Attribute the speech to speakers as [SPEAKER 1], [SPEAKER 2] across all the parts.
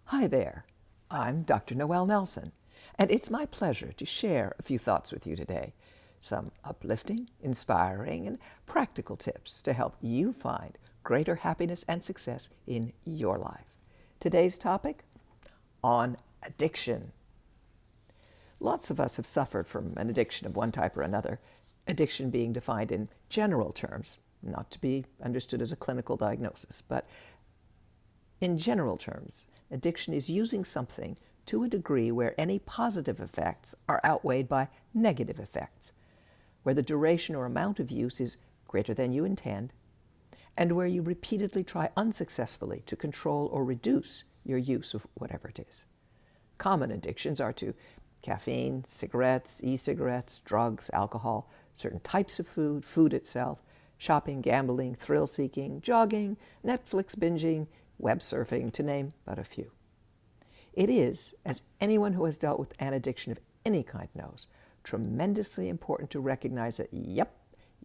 [SPEAKER 1] Hi there, I'm Dr. Noelle Nelson, and it's my pleasure to share a few thoughts with you today. Some uplifting, inspiring, and practical tips to help you find greater happiness and success in your life. Today's topic, on addiction. Lots of us have suffered from an addiction of one type or another, addiction being defined in general terms, not to be understood as a clinical diagnosis, but in general terms, addiction is using something to a degree where any positive effects are outweighed by negative effects, where the duration or amount of use is greater than you intend, and where you repeatedly try unsuccessfully to control or reduce your use of whatever it is. Common addictions are to caffeine, cigarettes, e-cigarettes, drugs, alcohol, certain types of food, food itself, shopping, gambling, thrill-seeking, jogging, Netflix binging, web surfing, to name but a few. It is, as anyone who has dealt with an addiction of any kind knows, tremendously important to recognize that, yep,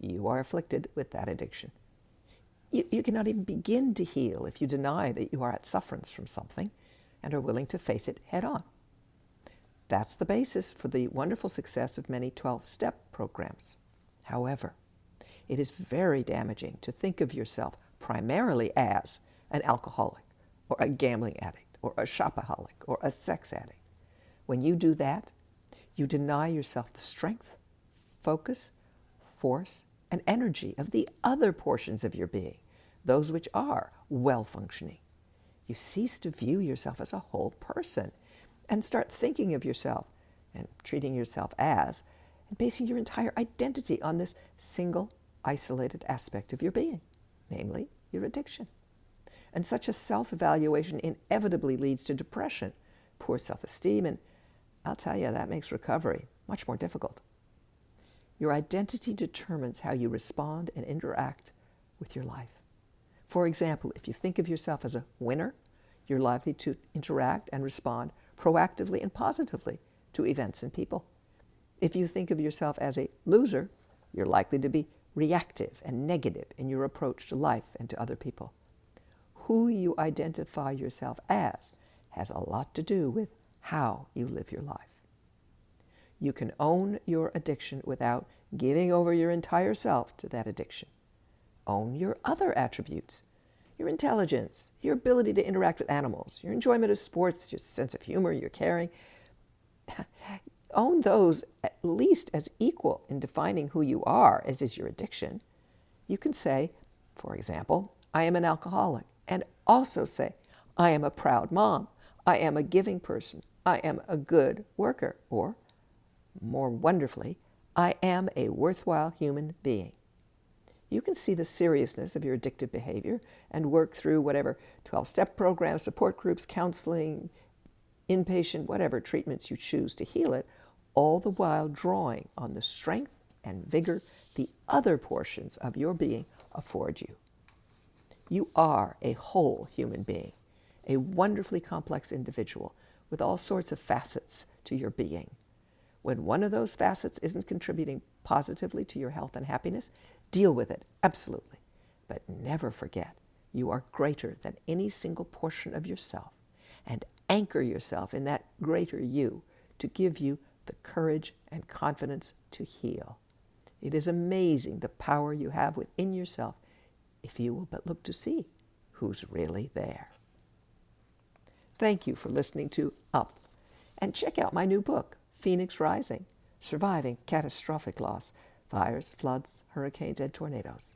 [SPEAKER 1] you are afflicted with that addiction. You cannot even begin to heal if you deny that you are at sufferance from something and are willing to face it head on. That's the basis for the wonderful success of many 12-step programs. However, it is very damaging to think of yourself primarily as an alcoholic or a gambling addict or a shopaholic or a sex addict. When you do that, you deny yourself the strength, focus, force, and energy of the other portions of your being, those which are well-functioning. You cease to view yourself as a whole person and start thinking of yourself and treating yourself as, and basing your entire identity on this single, isolated aspect of your being, namely your addiction. And such a self-evaluation inevitably leads to depression, poor self-esteem, and I'll tell you, that makes recovery much more difficult. Your identity determines how you respond and interact with your life. For example, if you think of yourself as a winner, you're likely to interact and respond proactively and positively to events and people. If you think of yourself as a loser, you're likely to be reactive and negative in your approach to life and to other people. Who you identify yourself as has a lot to do with how you live your life. You can own your addiction without giving over your entire self to that addiction. Own your other attributes, your intelligence, your ability to interact with animals, your enjoyment of sports, your sense of humor, your caring. Own those at least as equal in defining who you are as is your addiction. You can say, for example, I am an alcoholic, and also say, I am a proud mom, I am a giving person, I am a good worker, or, more wonderfully, I am a worthwhile human being. You can see the seriousness of your addictive behavior and work through whatever 12-step programs, support groups, counseling, inpatient, whatever treatments you choose to heal it, all the while drawing on the strength and vigor the other portions of your being afford you. You are a whole human being, a wonderfully complex individual with all sorts of facets to your being. When one of those facets isn't contributing positively to your health and happiness, deal with it, absolutely. But never forget, you are greater than any single portion of yourself, and anchor yourself in that greater you to give you the courage and confidence to heal. It is amazing the power you have within yourself if you will but look to see who's really there. Thank you for listening to Up, and check out my new book, Phoenix Rising, Surviving Catastrophic Loss, Fires, Floods, Hurricanes, and Tornadoes.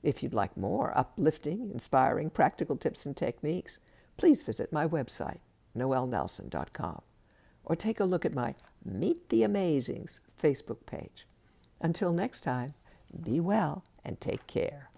[SPEAKER 1] If you'd like more uplifting, inspiring, practical tips and techniques, please visit my website, noellenelson.com, or take a look at my Meet the Amazings Facebook page. Until next time, be well and take care.